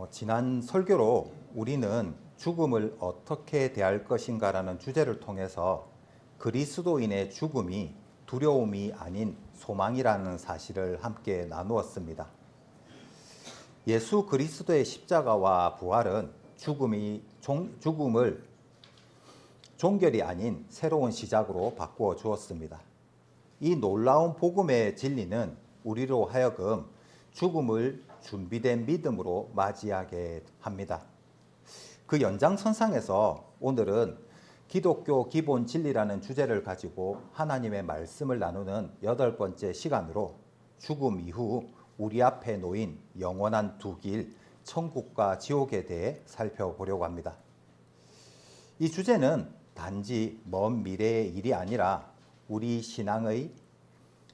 지난 설교로 우리는 죽음을 어떻게 대할 것인가라는 주제를 통해서 그리스도인의 죽음이 두려움이 아닌 소망이라는 사실을 함께 나누었습니다. 예수 그리스도의 십자가와 부활은 죽음을 종결이 아닌 새로운 시작으로 바꾸어 주었습니다. 이 놀라운 복음의 진리는 우리로 하여금 죽음을 준비된 믿음으로 맞이하게 합니다. 그 연장선상에서 오늘은 기독교 기본 진리라는 주제를 가지고 하나님의 말씀을 나누는 8번째 시간으로 죽음 이후 우리 앞에 놓인 영원한 두 길, 천국과 지옥에 대해 살펴보려고 합니다. 이 주제는 단지 먼 미래의 일이 아니라 우리 신앙의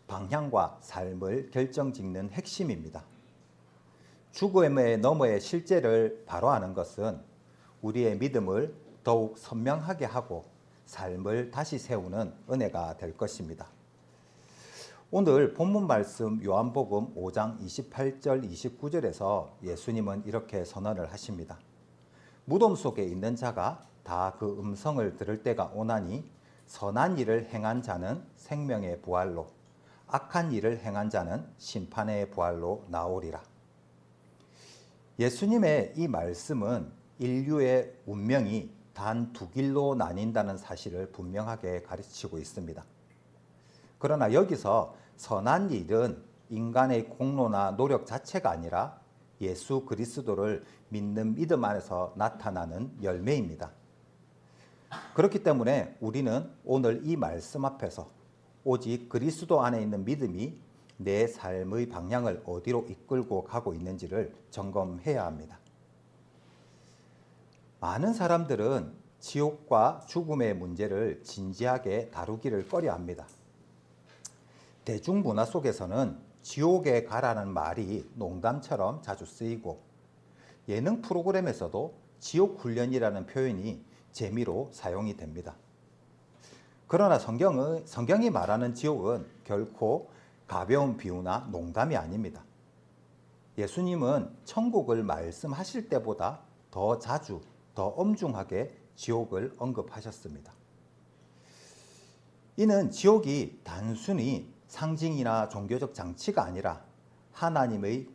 방향과 삶을 결정짓는 핵심입니다. 죽음의 너머의 실제를 바로 아는 것은 우리의 믿음을 더욱 선명하게 하고 삶을 다시 세우는 은혜가 될 것입니다. 오늘 본문 말씀 요한복음 5장 28절 29절에서 예수님은 이렇게 선언을 하십니다. 무덤 속에 있는 자가 다 그 음성을 들을 때가 오나니 선한 일을 행한 자는 생명의 부활로 악한 일을 행한 자는 심판의 부활로 나오리라. 예수님의 이 말씀은 인류의 운명이 단 두 길로 나뉜다는 사실을 분명하게 가르치고 있습니다. 그러나 여기서 선한 일은 인간의 공로나 노력 자체가 아니라 예수 그리스도를 믿는 믿음 안에서 나타나는 열매입니다. 그렇기 때문에 우리는 오늘 이 말씀 앞에서 오직 그리스도 안에 있는 믿음이 내 삶의 방향을 어디로 이끌고 가고 있는지를 점검해야 합니다. 많은 사람들은 지옥과 죽음의 문제를 진지하게 다루기를 꺼려합니다. 대중문화 속에서는 지옥에 가라는 말이 농담처럼 자주 쓰이고 예능 프로그램에서도 지옥 훈련이라는 표현이 재미로 사용이 됩니다. 그러나 성경이 말하는 지옥은 결코 가벼운 비유나 농담이 아닙니다. 예수님은 천국을 말씀하실 때보다 더 자주, 더 엄중하게 지옥을 언급하셨습니다. 이는 지옥이 단순히 상징이나 종교적 장치가 아니라 하나님의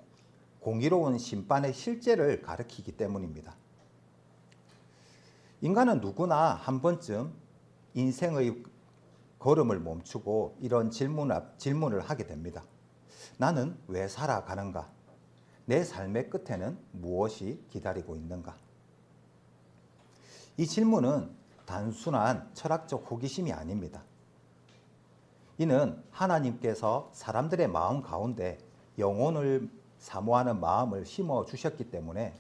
공의로운 심판의 실제를 가리키기 때문입니다. 인간은 누구나 한 번쯤 인생의 걸음을 멈추고 이런 질문을 하게 됩니다. 나는 왜 살아가는가? 내 삶의 끝에는 무엇이 기다리고 있는가? 이 질문은 단순한 철학적 호기심이 아닙니다. 이는 하나님께서 사람들의 마음 가운데 영혼을 사모하는 마음을 심어 주셨기 때문에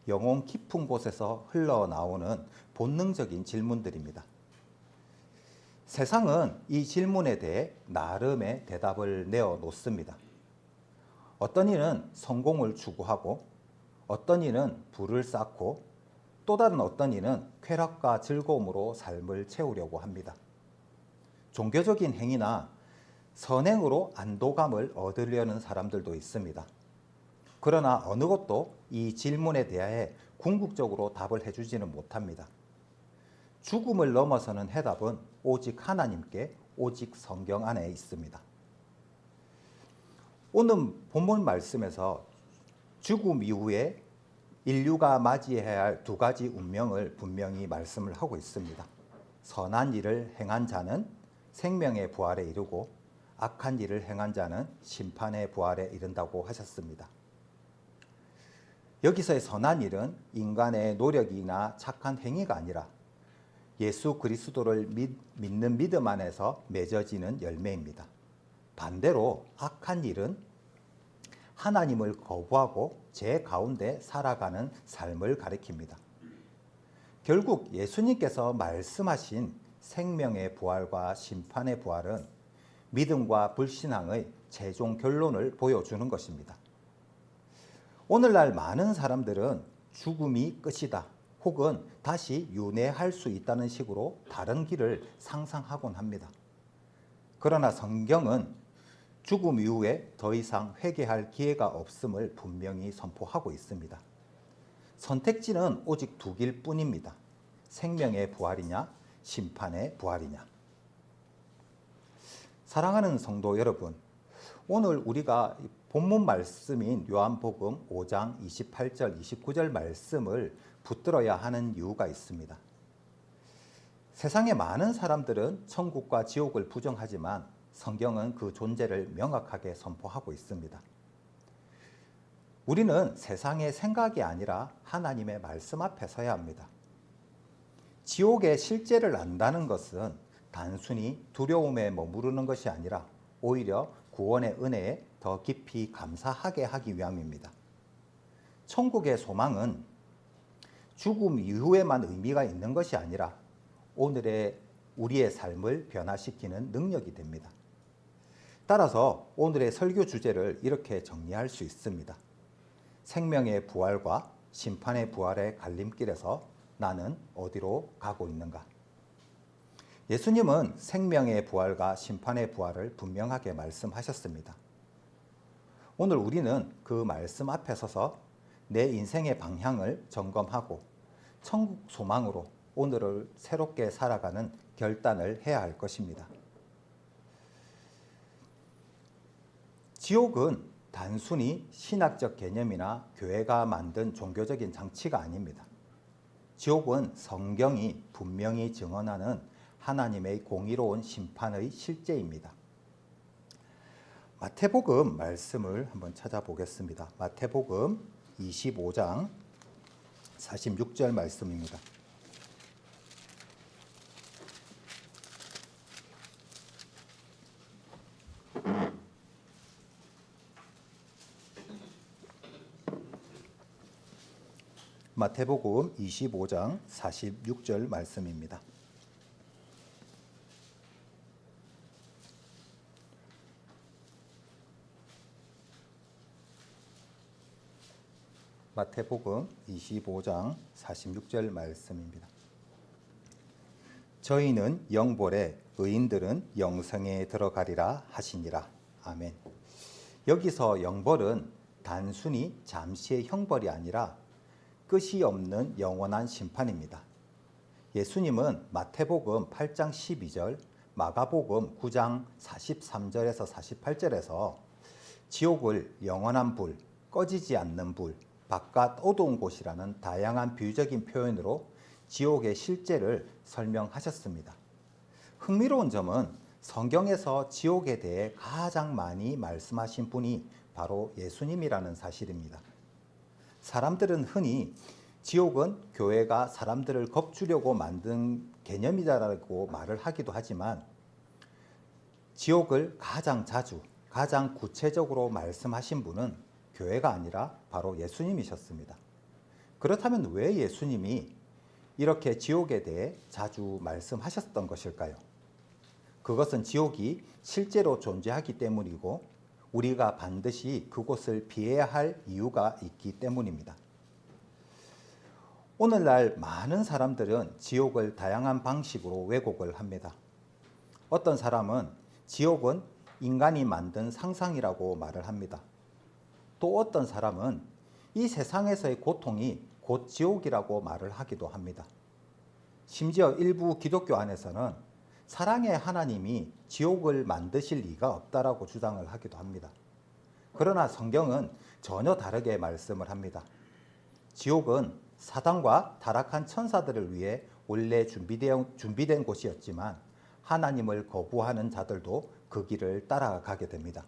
영혼 깊은 곳에서 흘러나오는 본능적인 질문들입니다. 세상은 이 질문에 대해 나름의 대답을 내어 놓습니다. 어떤 이는 성공을 추구하고 어떤 이는 부를 쌓고 또 다른 어떤 이는 쾌락과 즐거움으로 삶을 채우려고 합니다. 종교적인 행위나 선행으로 안도감을 얻으려는 사람들도 있습니다. 그러나 어느 것도 이 질문에 대해 궁극적으로 답을 해주지는 못합니다. 죽음을 넘어서는 해답은 오직 하나님께, 오직 성경 안에 있습니다. 오늘 본문 말씀에서 죽음 이후에 인류가 맞이해야 할 두 가지 운명을 분명히 말씀을 하고 있습니다. 선한 일을 행한 자는 생명의 부활에 이르고 악한 일을 행한 자는 심판의 부활에 이른다고 하셨습니다. 여기서의 선한 일은 인간의 노력이나 착한 행위가 아니라 예수 그리스도를 믿는 믿음 안에서 맺어지는 열매입니다. 반대로 악한 일은 하나님을 거부하고 죄 가운데 살아가는 삶을 가리킵니다. 결국 예수님께서 말씀하신 생명의 부활과 심판의 부활은 믿음과 불신앙의 최종 결론을 보여주는 것입니다. 오늘날 많은 사람들은 죽음이 끝이다 혹은 다시 윤회할 수 있다는 식으로 다른 길을 상상하곤 합니다. 그러나 성경은 죽음 이후에 더 이상 회개할 기회가 없음을 분명히 선포하고 있습니다. 선택지는 오직 두 길 뿐입니다. 생명의 부활이냐, 심판의 부활이냐. 사랑하는 성도 여러분, 오늘 우리가 본문 말씀인 요한복음 5장 28절, 29절 말씀을 붙들어야 하는 이유가 있습니다. 세상의 많은 사람들은 천국과 지옥을 부정하지만 성경은 그 존재를 명확하게 선포하고 있습니다. 우리는 세상의 생각이 아니라 하나님의 말씀 앞에 서야 합니다. 지옥의 실제를 안다는 것은 단순히 두려움에 머무르는 것이 아니라 오히려 구원의 은혜에 더 깊이 감사하게 하기 위함입니다. 천국의 소망은 죽음 이후에만 의미가 있는 것이 아니라 오늘의 우리의 삶을 변화시키는 능력이 됩니다. 따라서 오늘의 설교 주제를 이렇게 정리할 수 있습니다. 생명의 부활과 심판의 부활의 갈림길에서 나는 어디로 가고 있는가? 예수님은 생명의 부활과 심판의 부활을 분명하게 말씀하셨습니다. 오늘 우리는 그 말씀 앞에 서서 내 인생의 방향을 점검하고 천국 소망으로 오늘을 새롭게 살아가는 결단을 해야 할 것입니다. 지옥은 단순히 신학적 개념이나 교회가 만든 종교적인 장치가 아닙니다. 지옥은 성경이 분명히 증언하는 하나님의 공의로운 심판의 실제입니다. 마태복음 말씀을 한번 찾아보겠습니다. 마태복음 25장 46절 말씀입니다. 마태복음 25장 46절 말씀입니다. 마태복음 25장 46절 말씀입니다. 저희는 영벌에 의인들은 영생에 들어가리라 하시니라. 아멘. 여기서 영벌은 단순히 잠시의 형벌이 아니라 끝이 없는 영원한 심판입니다. 예수님은 마태복음 8장 12절, 마가복음 9장 43절에서 48절에서 지옥을 영원한 불, 꺼지지 않는 불, 바깥 어두운 곳이라는 다양한 비유적인 표현으로 지옥의 실제를 설명하셨습니다. 흥미로운 점은 성경에서 지옥에 대해 가장 많이 말씀하신 분이 바로 예수님이라는 사실입니다. 사람들은 흔히 지옥은 교회가 사람들을 겁주려고 만든 개념이다라고 말을 하기도 하지만 지옥을 가장 자주, 가장 구체적으로 말씀하신 분은 교회가 아니라 바로 예수님이셨습니다. 그렇다면 왜 예수님이 이렇게 지옥에 대해 자주 말씀하셨던 것일까요? 그것은 지옥이 실제로 존재하기 때문이고 우리가 반드시 그곳을 피해야 할 이유가 있기 때문입니다. 오늘날 많은 사람들은 지옥을 다양한 방식으로 왜곡을 합니다. 어떤 사람은 지옥은 인간이 만든 상상이라고 말을 합니다. 또 어떤 사람은 이 세상에서의 고통이 곧 지옥이라고 말을 하기도 합니다. 심지어 일부 기독교 안에서는 사랑의 하나님이 지옥을 만드실 리가 없다라고 주장을 하기도 합니다. 그러나 성경은 전혀 다르게 말씀을 합니다. 지옥은 사단과 타락한 천사들을 위해 원래 준비된 곳이었지만 하나님을 거부하는 자들도 그 길을 따라가게 됩니다.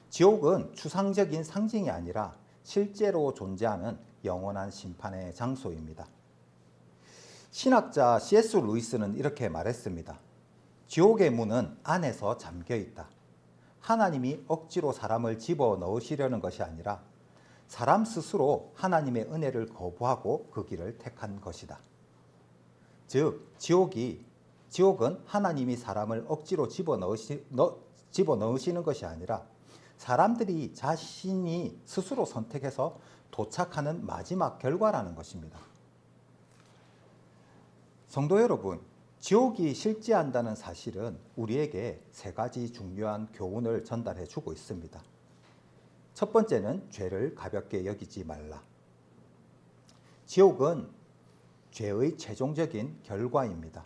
지옥은 추상적인 상징이 아니라 실제로 존재하는 영원한 심판의 장소입니다. 신학자 C.S. 루이스는 이렇게 말했습니다. 지옥의 문은 안에서 잠겨 있다. 하나님이 억지로 사람을 집어넣으시려는 것이 아니라 사람 스스로 하나님의 은혜를 거부하고 그 길을 택한 것이다. 즉, 지옥은 하나님이 사람을 억지로 집어넣으시는 것이 아니라 사람들이 자신이 스스로 선택해서 도착하는 마지막 결과라는 것입니다. 성도 여러분, 지옥이 실제한다는 사실은 우리에게 세 가지 중요한 교훈을 전달해 주고 있습니다. 첫 번째는 죄를 가볍게 여기지 말라. 지옥은 죄의 최종적인 결과입니다.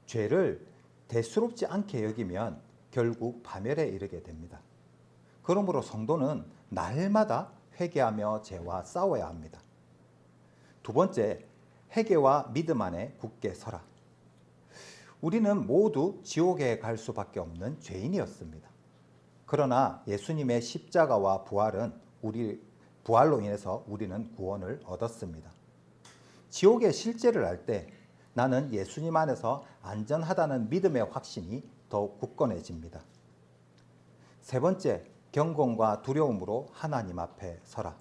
죄를 대수롭지 않게 여기면 결국 파멸에 이르게 됩니다. 그러므로 성도는 날마다 회개하며 죄와 싸워야 합니다. 두 번째, 회개와 믿음 안에 굳게 서라. 우리는 모두 지옥에 갈 수밖에 없는 죄인이었습니다. 그러나 예수님의 십자가와 부활로 인해서 우리는 구원을 얻었습니다. 지옥의 실제를 알 때 나는 예수님 안에서 안전하다는 믿음의 확신이 더욱 굳건해집니다. 세 번째, 경건과 두려움으로 하나님 앞에 서라.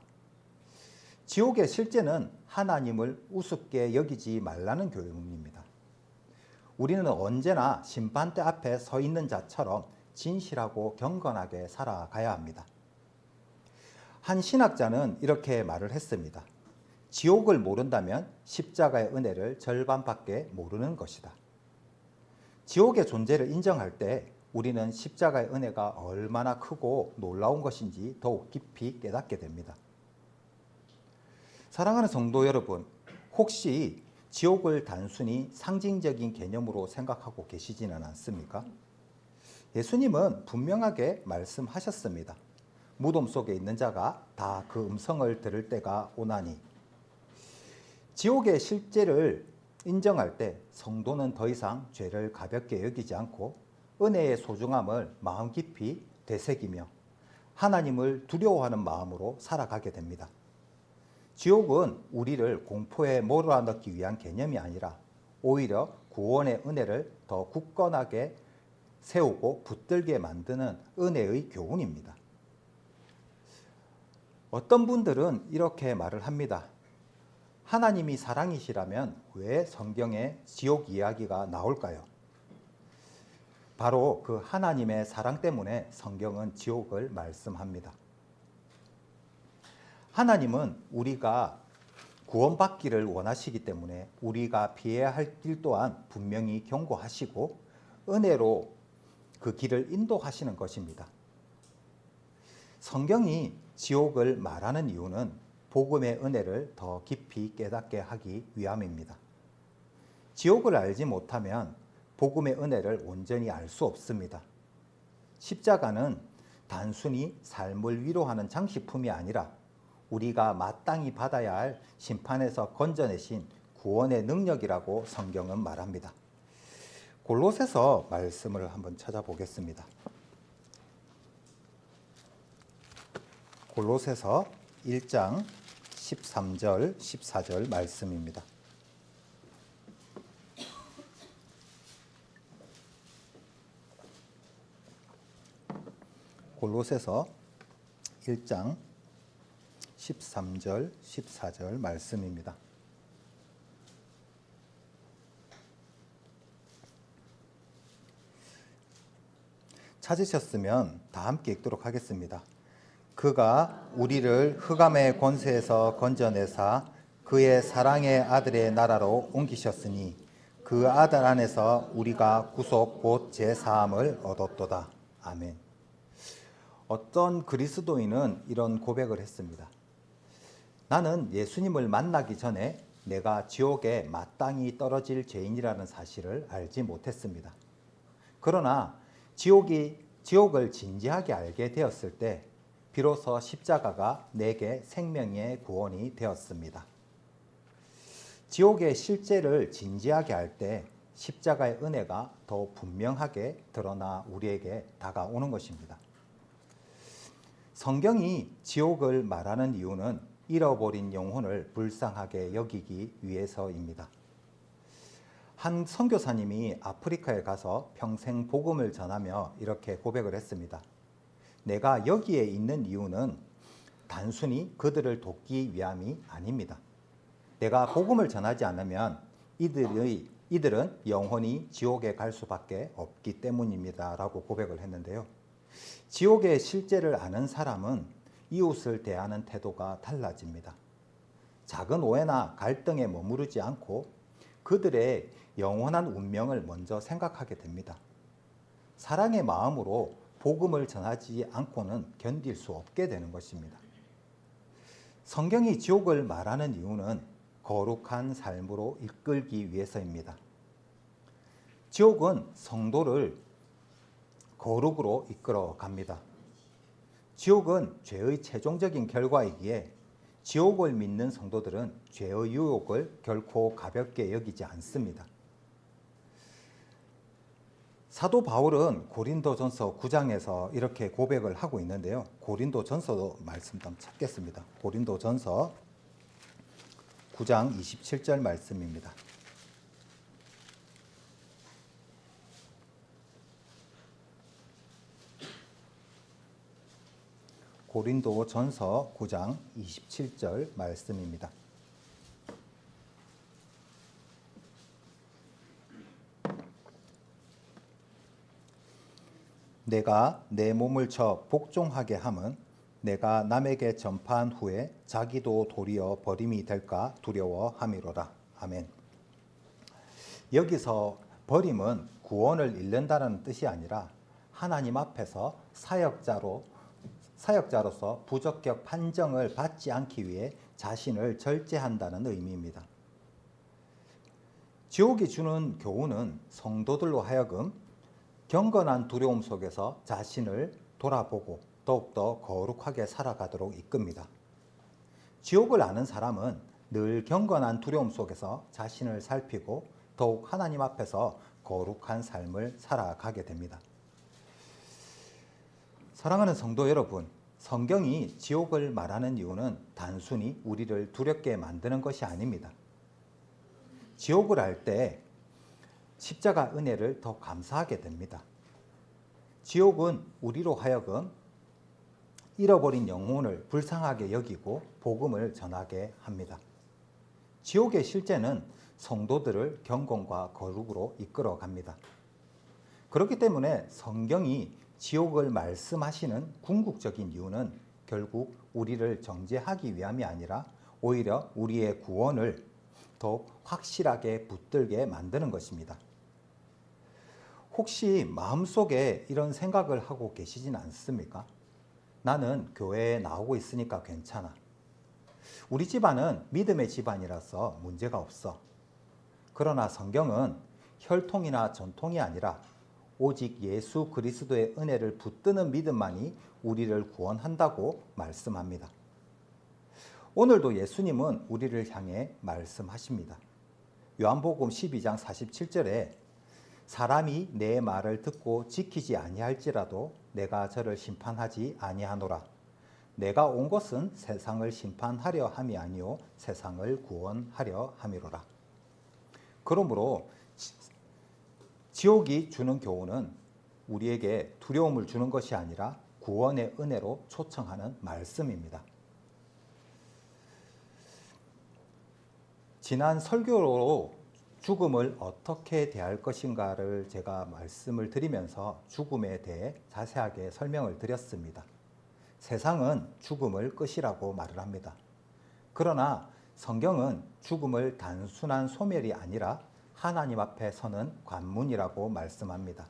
지옥의 실제는 하나님을 우습게 여기지 말라는 교훈입니다. 우리는 언제나 심판대 앞에 서 있는 자처럼 진실하고 경건하게 살아가야 합니다. 한 신학자는 이렇게 말을 했습니다. 지옥을 모른다면 십자가의 은혜를 절반밖에 모르는 것이다. 지옥의 존재를 인정할 때 우리는 십자가의 은혜가 얼마나 크고 놀라운 것인지 더욱 깊이 깨닫게 됩니다. 사랑하는 성도 여러분, 혹시 지옥을 단순히 상징적인 개념으로 생각하고 계시지는 않습니까? 예수님은 분명하게 말씀하셨습니다. 무덤 속에 있는 자가 다 그 음성을 들을 때가 오나니. 지옥의 실제를 인정할 때 성도는 더 이상 죄를 가볍게 여기지 않고 은혜의 소중함을 마음 깊이 되새기며 하나님을 두려워하는 마음으로 살아가게 됩니다. 지옥은 우리를 공포에 몰아넣기 위한 개념이 아니라 오히려 구원의 은혜를 더 굳건하게 세우고 붙들게 만드는 은혜의 교훈입니다. 어떤 분들은 이렇게 말을 합니다. 하나님이 사랑이시라면 왜 성경에 지옥 이야기가 나올까요? 바로 그 하나님의 사랑 때문에 성경은 지옥을 말씀합니다. 하나님은 우리가 구원받기를 원하시기 때문에 우리가 피해야 할 길 또한 분명히 경고하시고 은혜로 그 길을 인도하시는 것입니다. 성경이 지옥을 말하는 이유는 복음의 은혜를 더 깊이 깨닫게 하기 위함입니다. 지옥을 알지 못하면 복음의 은혜를 온전히 알 수 없습니다. 십자가는 단순히 삶을 위로하는 장식품이 아니라 우리가 마땅히 받아야 할 심판에서 건져내신 구원의 능력이라고 성경은 말합니다. 골로새서 말씀을 한번 찾아보겠습니다. 골로새서 1장 13절, 14절 말씀입니다. 골로새서 1장 13절, 14절 말씀입니다. 찾으셨으면 다 함께 읽도록 하겠습니다. 그가 우리를 흑암의 권세에서 건져내사 그의 사랑의 아들의 나라로 옮기셨으니 그 아들 안에서 우리가 구속 곧 제사함을 얻었도다. 아멘. 어떤 그리스도인은 이런 고백을 했습니다. 나는 예수님을 만나기 전에 내가 지옥에 마땅히 떨어질 죄인이라는 사실을 알지 못했습니다. 그러나 지옥을 진지하게 알게 되었을 때 비로소 십자가가 내게 생명의 구원이 되었습니다. 지옥의 실제를 진지하게 알 때 십자가의 은혜가 더 분명하게 드러나 우리에게 다가오는 것입니다. 성경이 지옥을 말하는 이유는 잃어버린 영혼을 불쌍하게 여기기 위해서입니다. 한 선교사님이 아프리카에 가서 평생 복음을 전하며 이렇게 고백을 했습니다. 내가 여기에 있는 이유는 단순히 그들을 돕기 위함이 아닙니다. 내가 복음을 전하지 않으면 이들은 영원히 지옥에 갈 수밖에 없기 때문입니다. 라고 고백을 했는데요. 지옥의 실제를 아는 사람은 이웃을 대하는 태도가 달라집니다. 작은 오해나 갈등에 머무르지 않고 그들의 영원한 운명을 먼저 생각하게 됩니다. 사랑의 마음으로 복음을 전하지 않고는 견딜 수 없게 되는 것입니다. 성경이 지옥을 말하는 이유는 거룩한 삶으로 이끌기 위해서입니다. 지옥은 성도를 거룩으로 이끌어 갑니다. 지옥은 죄의 최종적인 결과이기에 지옥을 믿는 성도들은 죄의 유혹을 결코 가볍게 여기지 않습니다. 사도 바울은 고린도전서 9장에서 이렇게 고백을 하고 있는데요. 고린도전서 말씀 좀 찾겠습니다. 고린도전서 9장 27절 말씀입니다. 고린도전서 9장 27절 말씀입니다. 내가 내 몸을 쳐 복종하게 함은 내가 남에게 전파한 후에 자기도 도리어 버림이 될까 두려워함이로라. 아멘. 여기서 버림은 구원을 잃는다는 뜻이 아니라 하나님 앞에서 사역자로서 부적격 판정을 받지 않기 위해 자신을 절제한다는 의미입니다. 지옥이 주는 교훈은 성도들로 하여금 경건한 두려움 속에서 자신을 돌아보고 더욱더 거룩하게 살아가도록 이끕니다. 지옥을 아는 사람은 늘 경건한 두려움 속에서 자신을 살피고 더욱 하나님 앞에서 거룩한 삶을 살아가게 됩니다. 사랑하는 성도 여러분, 성경이 지옥을 말하는 이유는 단순히 우리를 두렵게 만드는 것이 아닙니다. 지옥을 알 때 십자가 은혜를 더 감사하게 됩니다. 지옥은 우리로 하여금 잃어버린 영혼을 불쌍하게 여기고 복음을 전하게 합니다. 지옥의 실제는 성도들을 경건과 거룩으로 이끌어 갑니다. 그렇기 때문에 성경이 지옥을 말씀하시는 궁극적인 이유는 결국 우리를 정죄하기 위함이 아니라 오히려 우리의 구원을 더욱 확실하게 붙들게 만드는 것입니다. 혹시 마음속에 이런 생각을 하고 계시진 않습니까? 나는 교회에 나오고 있으니까 괜찮아. 우리 집안은 믿음의 집안이라서 문제가 없어. 그러나 성경은 혈통이나 전통이 아니라 오직 예수 그리스도의 은혜를 붙드는 믿음만이 우리를 구원한다고 말씀합니다. 오늘도 예수님은 우리를 향해 말씀하십니다. 요한복음 12장 47절에 사람이 내 말을 듣고 지키지 아니할지라도 내가 저를 심판하지 아니하노라. 내가 온 것은 세상을 심판하려 함이 아니요 세상을 구원하려 함이로라. 그러므로 지옥이 주는 교훈은 우리에게 두려움을 주는 것이 아니라 구원의 은혜로 초청하는 말씀입니다. 지난 설교로 죽음을 어떻게 대할 것인가를 제가 말씀을 드리면서 죽음에 대해 자세하게 설명을 드렸습니다. 세상은 죽음을 끝이라고 말을 합니다. 그러나 성경은 죽음을 단순한 소멸이 아니라 하나님 앞에 서는 관문이라고 말씀합니다.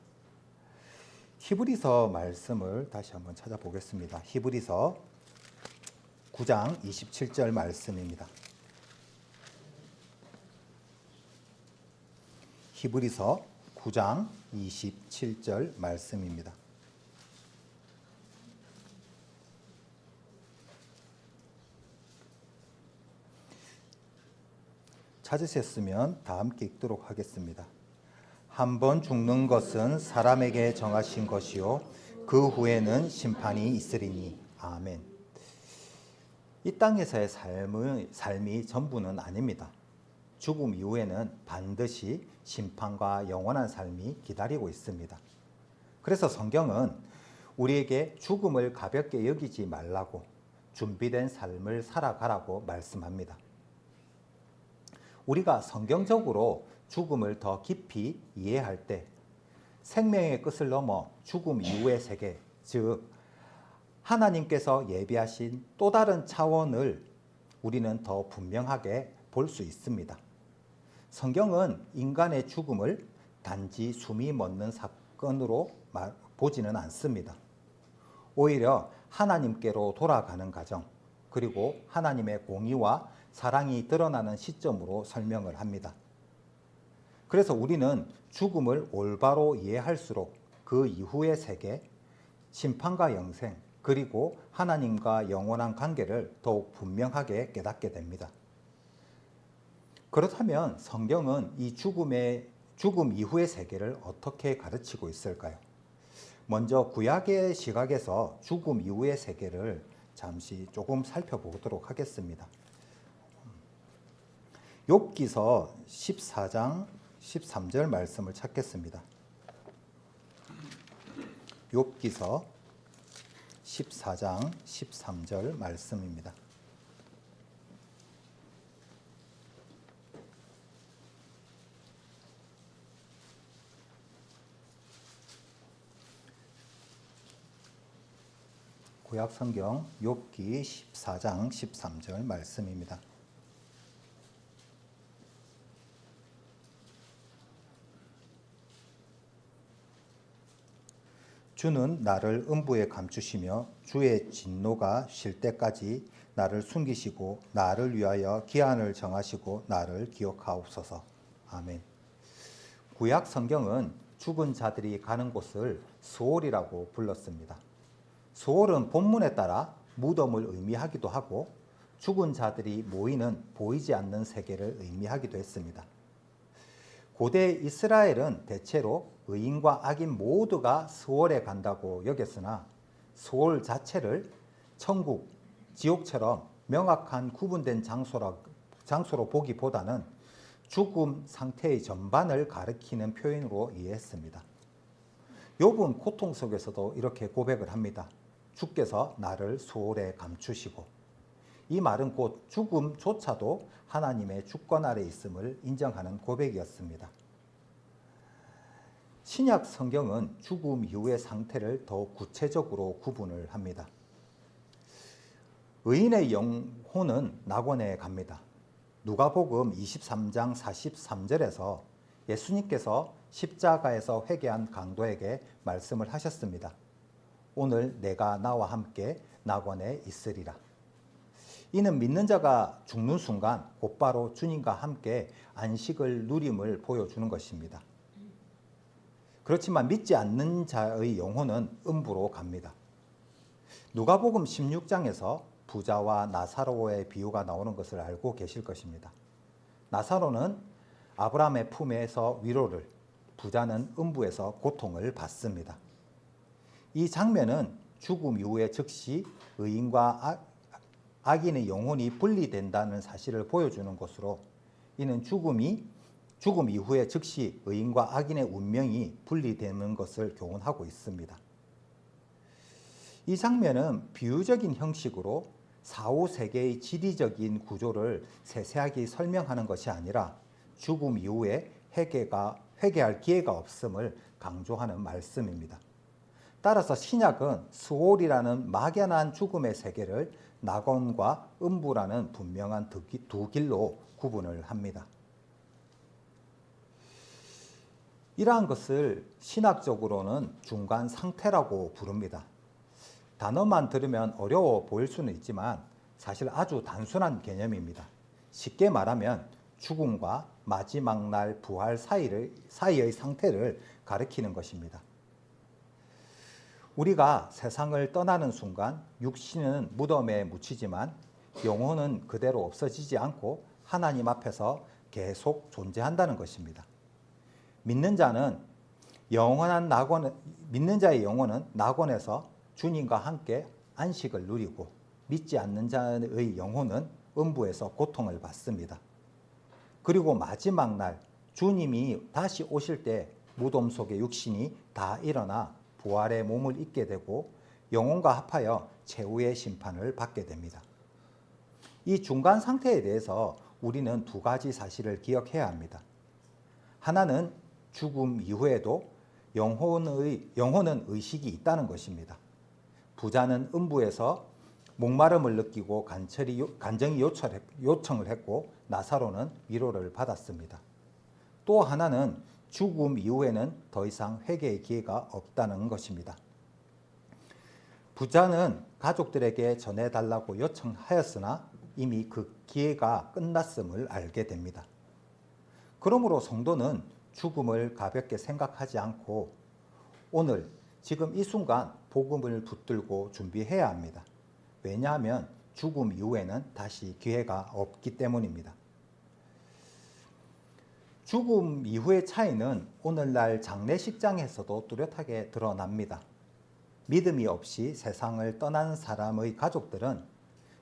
히브리서 말씀을 다시 한번 찾아보겠습니다. 히브리서 9장 27절 말씀입니다. 히브리서 9장 27절 말씀입니다. 찾으셨으면 다 함께 읽도록 하겠습니다. 한 번 죽는 것은 사람에게 정하신 것이요 그 후에는 심판이 있으리니. 아멘. 이 땅에서의 삶이 전부는 아닙니다. 죽음 이후에는 반드시 심판과 영원한 삶이 기다리고 있습니다. 그래서 성경은 우리에게 죽음을 가볍게 여기지 말라고 준비된 삶을 살아가라고 말씀합니다. 우리가 성경적으로 죽음을 더 깊이 이해할 때 생명의 끝을 넘어 죽음 이후의 세계, 즉 하나님께서 예비하신 또 다른 차원을 우리는 더 분명하게 볼 수 있습니다. 성경은 인간의 죽음을 단지 숨이 멎는 사건으로 보지는 않습니다. 오히려 하나님께로 돌아가는 과정, 그리고 하나님의 공의와 사랑이 드러나는 시점으로 설명을 합니다. 그래서 우리는 죽음을 올바로 이해할수록 그 이후의 세계, 심판과 영생, 그리고 하나님과 영원한 관계를 더욱 분명하게 깨닫게 됩니다. 그렇다면 성경은 이 죽음 이후의 세계를 어떻게 가르치고 있을까요? 먼저 구약의 시각에서 죽음 이후의 세계를 잠시 조금 살펴보도록 하겠습니다. 욥기서 14장 13절 말씀을 찾겠습니다. 욥기서 14장 13절 말씀입니다. 구약 성경 욥기 14장 13절 말씀입니다. 주는 나를 음부에 감추시며 주의 진노가 쉴 때까지 나를 숨기시고 나를 위하여 기한을 정하시고 나를 기억하옵소서. 아멘. 구약 성경은 죽은 자들이 가는 곳을 스올이라고 불렀습니다. 스올은 본문에 따라 무덤을 의미하기도 하고 죽은 자들이 모이는 보이지 않는 세계를 의미하기도 했습니다. 고대 이스라엘은 대체로 의인과 악인 모두가 스올에 간다고 여겼으나 스올 자체를 천국, 지옥처럼 명확한 구분된 장소로 보기보다는 죽음 상태의 전반을 가리키는 표현으로 이해했습니다. 욥은 고통 속에서도 이렇게 고백을 합니다. 주께서 나를 스올에 감추시고, 이 말은 곧 죽음조차도 하나님의 주권 아래 있음을 인정하는 고백이었습니다. 신약 성경은 죽음 이후의 상태를 더 구체적으로 구분을 합니다. 의인의 영혼은 낙원에 갑니다. 누가복음 23장 43절에서 예수님께서 십자가에서 회개한 강도에게 말씀을 하셨습니다. 오늘 내가 나와 함께 낙원에 있으리라. 이는 믿는 자가 죽는 순간 곧바로 주님과 함께 안식을 누림을 보여주는 것입니다. 그렇지만 믿지 않는 자의 영혼은 음부로 갑니다. 누가복음 16장에서 부자와 나사로의 비유가 나오는 것을 알고 계실 것입니다. 나사로는 아브라함의 품에서 위로를, 부자는 음부에서 고통을 받습니다. 이 장면은 죽음 이후에 즉시 의인과 악인의 영혼이 분리된다는 사실을 보여주는 것으로, 이는 죽음 이후에 즉시 의인과 악인의 운명이 분리되는 것을 교훈하고 있습니다. 이 장면은 비유적인 형식으로 사후 세계의 지리적인 구조를 세세하게 설명하는 것이 아니라 죽음 이후에 회개할 기회가 없음을 강조하는 말씀입니다. 따라서 신약은 스올이라는 막연한 죽음의 세계를 낙원과 음부라는 분명한 두 길로 구분을 합니다. 이러한 것을 신학적으로는 중간 상태라고 부릅니다. 단어만 들으면 어려워 보일 수는 있지만 사실 아주 단순한 개념입니다. 쉽게 말하면 죽음과 마지막 날 부활 사이의 상태를 가리키는 것입니다. 우리가 세상을 떠나는 순간 육신은 무덤에 묻히지만 영혼은 그대로 없어지지 않고 하나님 앞에서 계속 존재한다는 것입니다. 믿는 자의 영혼은 낙원에서 주님과 함께 안식을 누리고, 믿지 않는 자의 영혼은 음부에서 고통을 받습니다. 그리고 마지막 날 주님이 다시 오실 때 무덤 속의 육신이 다 일어나 부활의 몸을 입게 되고 영혼과 합하여 최후의 심판을 받게 됩니다. 이 중간 상태에 대해서 우리는 두 가지 사실을 기억해야 합니다. 하나는 죽음 이후에도 영혼은 의식이 있다는 것입니다. 부자는 음부에서 목마름을 느끼고 간절히 요청을 했고, 나사로는 위로를 받았습니다. 또 하나는 죽음 이후에는 더 이상 회개의 기회가 없다는 것입니다. 부자는 가족들에게 전해달라고 요청하였으나 이미 그 기회가 끝났음을 알게 됩니다. 그러므로 성도는 죽음을 가볍게 생각하지 않고 오늘 지금 이 순간 복음을 붙들고 준비해야 합니다. 왜냐하면 죽음 이후에는 다시 기회가 없기 때문입니다. 죽음 이후의 차이는 오늘날 장례식장에서도 뚜렷하게 드러납니다. 믿음이 없이 세상을 떠난 사람의 가족들은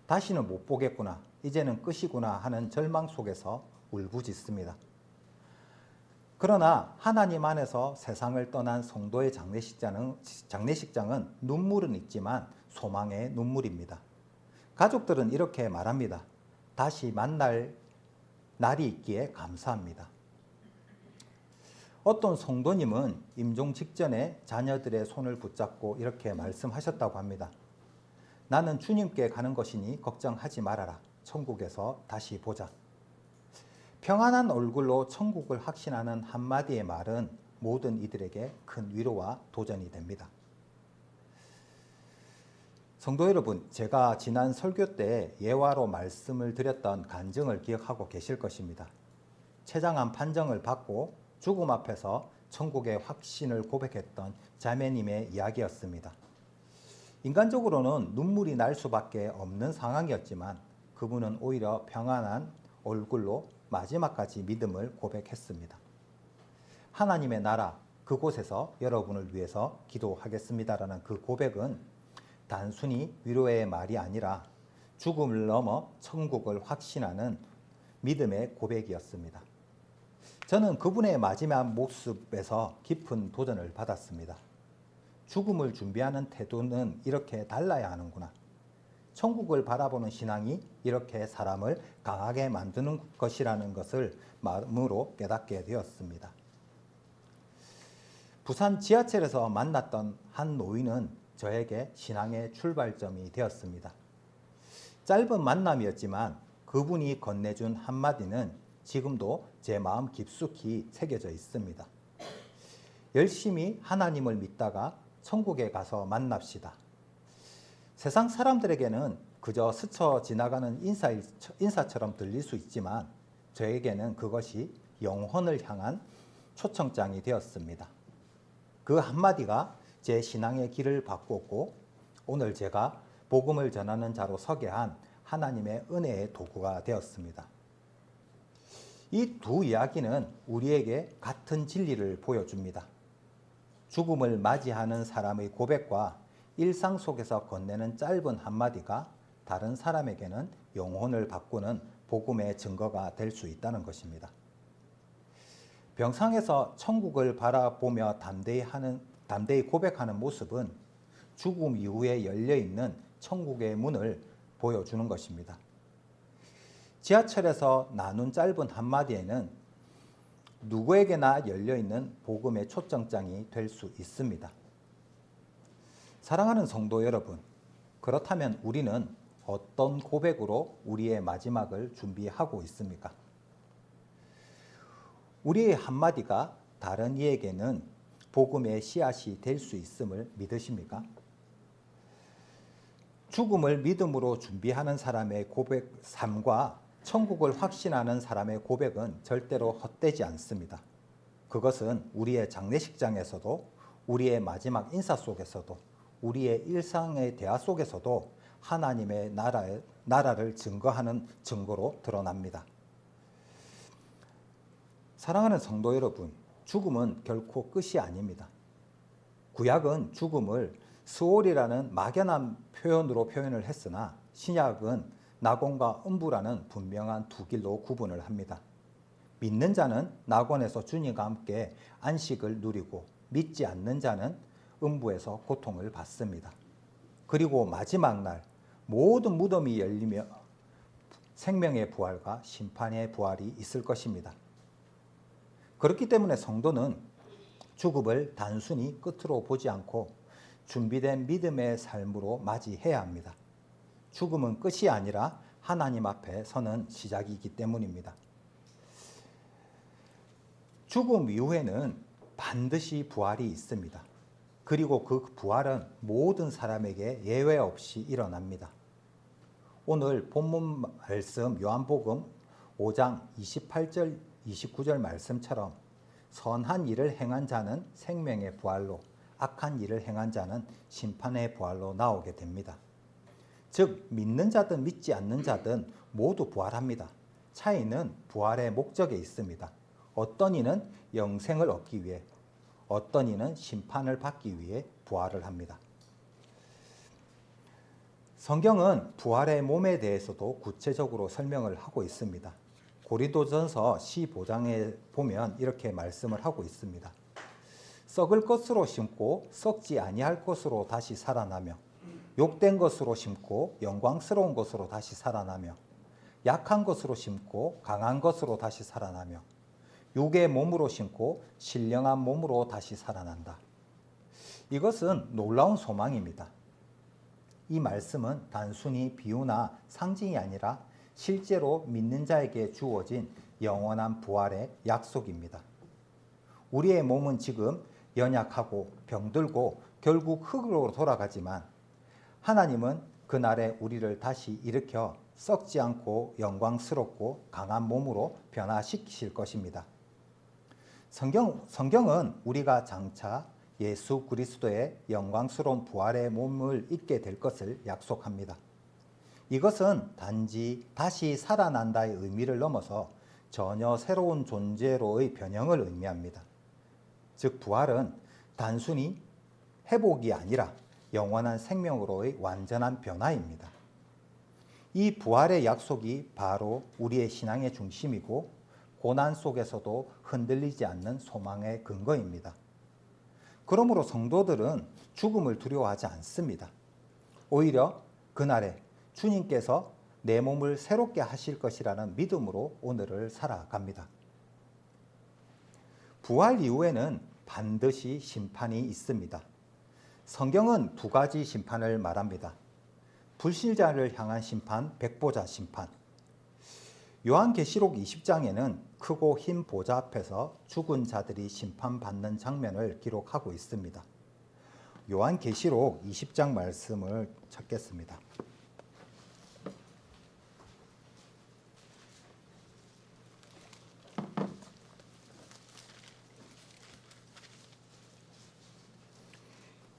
다시는 못 보겠구나, 이제는 끝이구나 하는 절망 속에서 울부짖습니다. 그러나 하나님 안에서 세상을 떠난 성도의 장례식장은 눈물은 있지만 소망의 눈물입니다. 가족들은 이렇게 말합니다. 다시 만날 날이 있기에 감사합니다. 어떤 성도님은 임종 직전에 자녀들의 손을 붙잡고 이렇게 말씀하셨다고 합니다. 나는 주님께 가는 것이니 걱정하지 말아라. 천국에서 다시 보자. 평안한 얼굴로 천국을 확신하는 한마디의 말은 모든 이들에게 큰 위로와 도전이 됩니다. 성도 여러분, 제가 지난 설교 때 예화로 말씀을 드렸던 간증을 기억하고 계실 것입니다. 처장한 판정을 받고 죽음 앞에서 천국의 확신을 고백했던 자매님의 이야기였습니다. 인간적으로는 눈물이 날 수밖에 없는 상황이었지만 그분은 오히려 평안한 얼굴로 마지막까지 믿음을 고백했습니다. 하나님의 나라 그곳에서 여러분을 위해서 기도하겠습니다라는 그 고백은 단순히 위로의 말이 아니라 죽음을 넘어 천국을 확신하는 믿음의 고백이었습니다. 저는 그분의 마지막 모습에서 깊은 도전을 받았습니다. 죽음을 준비하는 태도는 이렇게 달라야 하는구나. 천국을 바라보는 신앙이 이렇게 사람을 강하게 만드는 것이라는 것을 마음으로 깨닫게 되었습니다. 부산 지하철에서 만났던 한 노인은 저에게 신앙의 출발점이 되었습니다. 짧은 만남이었지만 그분이 건네준 한마디는 지금도 제 마음 깊숙이 새겨져 있습니다. 열심히 하나님을 믿다가 천국에 가서 만납시다. 세상 사람들에게는 그저 스쳐 지나가는 인사처럼 들릴 수 있지만 저에게는 그것이 영혼을 향한 초청장이 되었습니다. 그 한마디가 제 신앙의 길을 바꾸었고 오늘 제가 복음을 전하는 자로 서게 한 하나님의 은혜의 도구가 되었습니다. 이 두 이야기는 우리에게 같은 진리를 보여줍니다. 죽음을 맞이하는 사람의 고백과 일상 속에서 건네는 짧은 한마디가 다른 사람에게는 영혼을 바꾸는 복음의 증거가 될 수 있다는 것입니다. 병상에서 천국을 바라보며 담대히 고백하는 모습은 죽음 이후에 열려있는 천국의 문을 보여주는 것입니다. 지하철에서 나눈 짧은 한마디에는 누구에게나 열려있는 복음의 초청장이 될 수 있습니다. 사랑하는 성도 여러분, 그렇다면 우리는 어떤 고백으로 우리의 마지막을 준비하고 있습니까? 우리의 한마디가 다른 이에게는 복음의 씨앗이 될 수 있음을 믿으십니까? 죽음을 믿음으로 준비하는 사람의 고백 삶과 천국을 확신하는 사람의 고백은 절대로 헛되지 않습니다. 그것은 우리의 장례식장에서도 우리의 마지막 인사 속에서도 우리의 일상의 대화 속에서도 하나님의 나라를 증거하는 증거로 드러납니다. 사랑하는 성도 여러분, 죽음은 결코 끝이 아닙니다. 구약은 죽음을 스올이라는 막연한 표현으로 표현을 했으나 신약은 낙원과 음부라는 분명한 두 길로 구분을 합니다. 믿는 자는 낙원에서 주님과 함께 안식을 누리고 믿지 않는 자는 음부에서 고통을 받습니다. 그리고 마지막 날 모든 무덤이 열리며 생명의 부활과 심판의 부활이 있을 것입니다. 그렇기 때문에 성도는 죽음을 단순히 끝으로 보지 않고 준비된 믿음의 삶으로 맞이해야 합니다. 죽음은 끝이 아니라 하나님 앞에 서는 시작이기 때문입니다. 죽음 이후에는 반드시 부활이 있습니다. 그리고 그 부활은 모든 사람에게 예외 없이 일어납니다. 오늘 본문 말씀 요한복음 5장 28절 29절 말씀처럼 선한 일을 행한 자는 생명의 부활로, 악한 일을 행한 자는 심판의 부활로 나오게 됩니다. 즉 믿는 자든 믿지 않는 자든 모두 부활합니다. 차이는 부활의 목적에 있습니다. 어떤 이는 영생을 얻기 위해, 어떤 이는 심판을 받기 위해 부활을 합니다. 성경은 부활의 몸에 대해서도 구체적으로 설명을 하고 있습니다. 고린도전서 15장에 보면 이렇게 말씀을 하고 있습니다. 썩을 것으로 심고 썩지 아니할 것으로 다시 살아나며, 욕된 것으로 심고 영광스러운 것으로 다시 살아나며, 약한 것으로 심고 강한 것으로 다시 살아나며, 육의 몸으로 심고 신령한 몸으로 다시 살아난다. 이것은 놀라운 소망입니다. 이 말씀은 단순히 비유나 상징이 아니라 실제로 믿는 자에게 주어진 영원한 부활의 약속입니다. 우리의 몸은 지금 연약하고 병들고 결국 흙으로 돌아가지만 하나님은 그날에 우리를 다시 일으켜 썩지 않고 영광스럽고 강한 몸으로 변화시키실 것입니다. 성경은 우리가 장차 예수 그리스도의 영광스러운 부활의 몸을 입게 될 것을 약속합니다. 이것은 단지 다시 살아난다의 의미를 넘어서 전혀 새로운 존재로의 변형을 의미합니다. 즉 부활은 단순히 회복이 아니라 영원한 생명으로의 완전한 변화입니다. 이 부활의 약속이 바로 우리의 신앙의 중심이고 고난 속에서도 흔들리지 않는 소망의 근거입니다. 그러므로 성도들은 죽음을 두려워하지 않습니다. 오히려 그날에 주님께서 내 몸을 새롭게 하실 것이라는 믿음으로 오늘을 살아갑니다. 부활 이후에는 반드시 심판이 있습니다. 성경은 두 가지 심판을 말합니다. 불신자를 향한 심판, 백보자 심판. 요한계시록 20장에는 크고 흰 보좌 앞에서 죽은 자들이 심판받는 장면을 기록하고 있습니다. 요한계시록 20장 말씀을 찾겠습니다.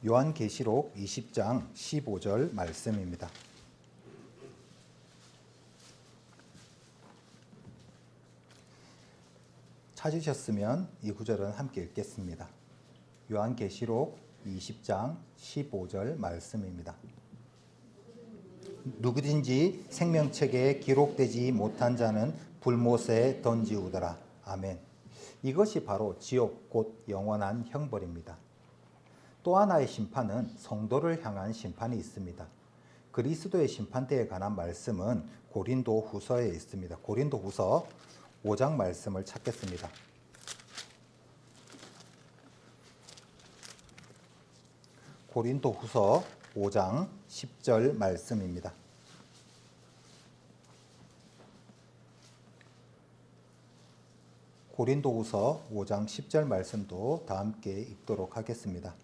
요한계시록 20장 15절 말씀입니다. 찾으셨으면 이 구절은 함께 읽겠습니다. 요한계시록 20장 15절 말씀입니다. 누구든지 생명책에 기록되지 못한 자는 불못에 던지우더라. 아멘. 이것이 바로 지옥 곧 영원한 형벌입니다. 또 하나의 심판은 성도를 향한 심판이 있습니다. 그리스도의 심판대에 관한 말씀은 고린도 후서에 있습니다. 고린도 후서 5장 말씀을 찾겠습니다. 고린도 후서 5장 10절 말씀입니다. 고린도 후서 5장 10절 말씀도 다 함께 읽도록 하겠습니다.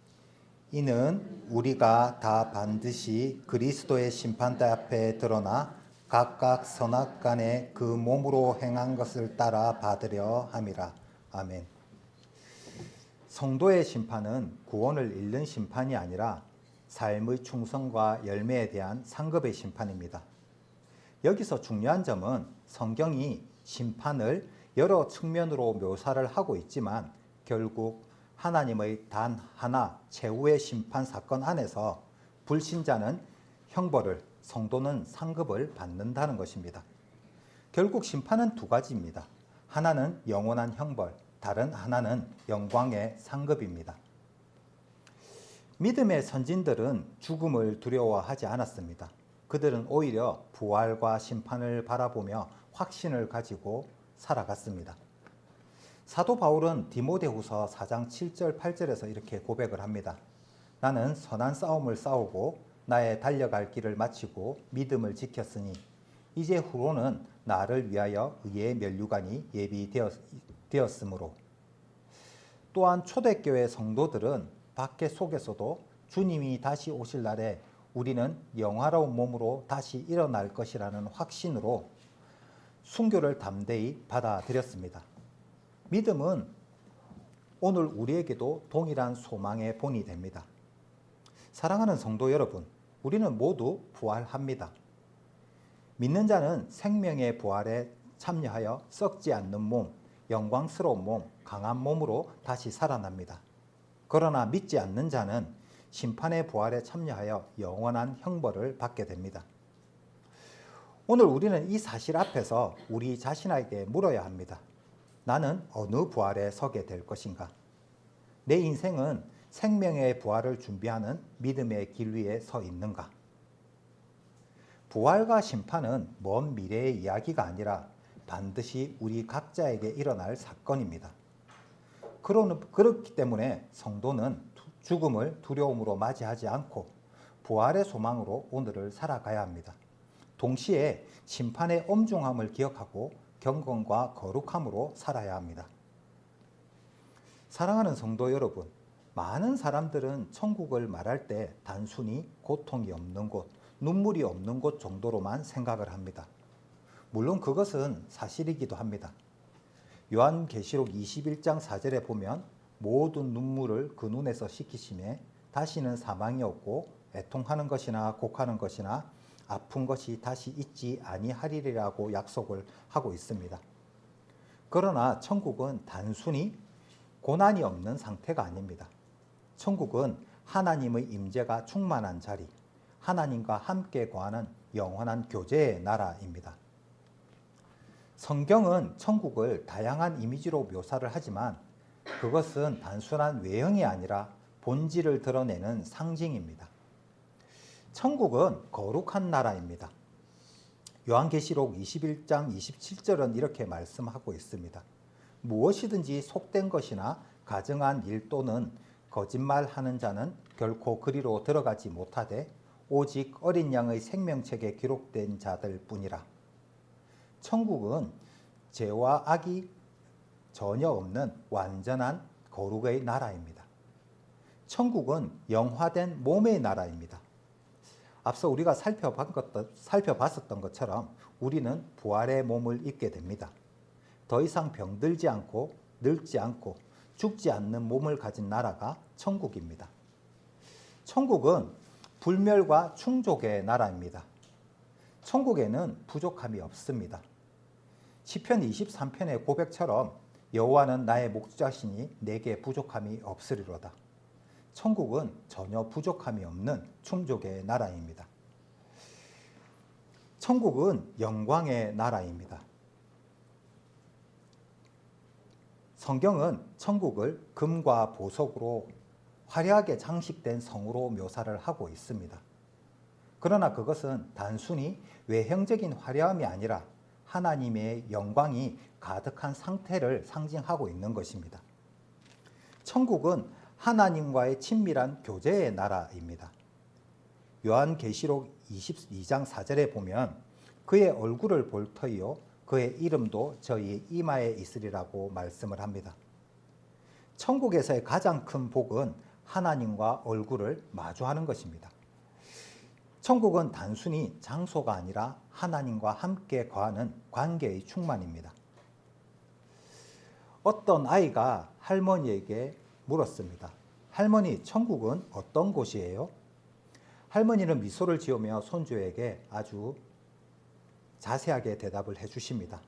이는 우리가 다 반드시 그리스도의 심판대 앞에 드러나 각각 선악간에 그 몸으로 행한 것을 따라 받으려 함이라. 아멘. 성도의 심판은 구원을 잃는 심판이 아니라 삶의 충성과 열매에 대한 상급의 심판입니다. 여기서 중요한 점은 성경이 심판을 여러 측면으로 묘사를 하고 있지만 결국 하나님의 단 하나 최후의 심판 사건 안에서 불신자는 형벌을, 성도는 상급을 받는다는 것입니다. 결국 심판은 두 가지입니다. 하나는 영원한 형벌, 다른 하나는 영광의 상급입니다. 믿음의 선진들은 죽음을 두려워하지 않았습니다. 그들은 오히려 부활과 심판을 바라보며 확신을 가지고 살아갔습니다. 사도 바울은 디모데후서 4장 7절 8절에서 이렇게 고백을 합니다. 나는 선한 싸움을 싸우고 나의 달려갈 길을 마치고 믿음을 지켰으니 이제 후로는 나를 위하여 의의 면류관이 예비되었으므로. 또한 초대교회 성도들은 박해 속에서도 주님이 다시 오실 날에 우리는 영화로운 몸으로 다시 일어날 것이라는 확신으로 순교를 담대히 받아들였습니다. 믿음은 오늘 우리에게도 동일한 소망의 본이 됩니다. 사랑하는 성도 여러분, 우리는 모두 부활합니다. 믿는 자는 생명의 부활에 참여하여 썩지 않는 몸, 영광스러운 몸, 강한 몸으로 다시 살아납니다. 그러나 믿지 않는 자는 심판의 부활에 참여하여 영원한 형벌을 받게 됩니다. 오늘 우리는 이 사실 앞에서 우리 자신에게 물어야 합니다. 나는 어느 부활에 서게 될 것인가? 내 인생은 생명의 부활을 준비하는 믿음의 길 위에 서 있는가? 부활과 심판은 먼 미래의 이야기가 아니라 반드시 우리 각자에게 일어날 사건입니다. 그렇기 때문에 성도는 죽음을 두려움으로 맞이하지 않고 부활의 소망으로 오늘을 살아가야 합니다. 동시에 심판의 엄중함을 기억하고 경건과 거룩함으로 살아야 합니다. 사랑하는 성도 여러분, 많은 사람들은 천국을 말할 때 단순히 고통이 없는 곳, 눈물이 없는 곳 정도로만 생각을 합니다. 물론 그것은 사실이기도 합니다. 요한계시록 21장 4절에 보면 모든 눈물을 그 눈에서 씻기심에 다시는 사망이 없고 애통하는 것이나 곡하는 것이나 아픈 것이 다시 있지 아니하리라고 약속을 하고 있습니다. 그러나 천국은 단순히 고난이 없는 상태가 아닙니다. 천국은 하나님의 임재가 충만한 자리, 하나님과 함께 거하는 영원한 교제의 나라입니다. 성경은 천국을 다양한 이미지로 묘사를 하지만 그것은 단순한 외형이 아니라 본질을 드러내는 상징입니다. 천국은 거룩한 나라입니다. 요한계시록 21장 27절은 이렇게 말씀하고 있습니다. 무엇이든지 속된 것이나 가증한 일 또는 거짓말하는 자는 결코 그리로 들어가지 못하되 오직 어린 양의 생명책에 기록된 자들 뿐이라. 천국은 죄와 악이 전혀 없는 완전한 거룩의 나라입니다. 천국은 영화된 몸의 나라입니다. 앞서 우리가 살펴봤었던 것처럼 우리는 부활의 몸을 입게 됩니다. 더 이상 병들지 않고 늙지 않고 죽지 않는 몸을 가진 나라가 천국입니다. 천국은 불멸과 충족의 나라입니다. 천국에는 부족함이 없습니다. 시편 23편의 고백처럼 여호와는 나의 목자시니 내게 부족함이 없으리로다. 천국은 전혀 부족함이 없는 충족의 나라입니다. 천국은 영광의 나라입니다. 성경은 천국을 금과 보석으로 화려하게 장식된 성으로 묘사를 하고 있습니다. 그러나 그것은 단순히 외형적인 화려함이 아니라 하나님의 영광이 가득한 상태를 상징하고 있는 것입니다. 천국은 하나님과의 친밀한 교제의 나라입니다. 요한계시록 22장 4절에 보면 그의 얼굴을 볼 터이요 그의 이름도 저희 이마에 있으리라고 말씀을 합니다. 천국에서의 가장 큰 복은 하나님과 얼굴을 마주하는 것입니다. 천국은 단순히 장소가 아니라 하나님과 함께 거하는 관계의 충만입니다. 어떤 아이가 할머니에게 물었습니다. 할머니, 천국은 어떤 곳이에요? 할머니는 미소를 지으며 손주에게 아주 자세하게 대답을 해주십니다.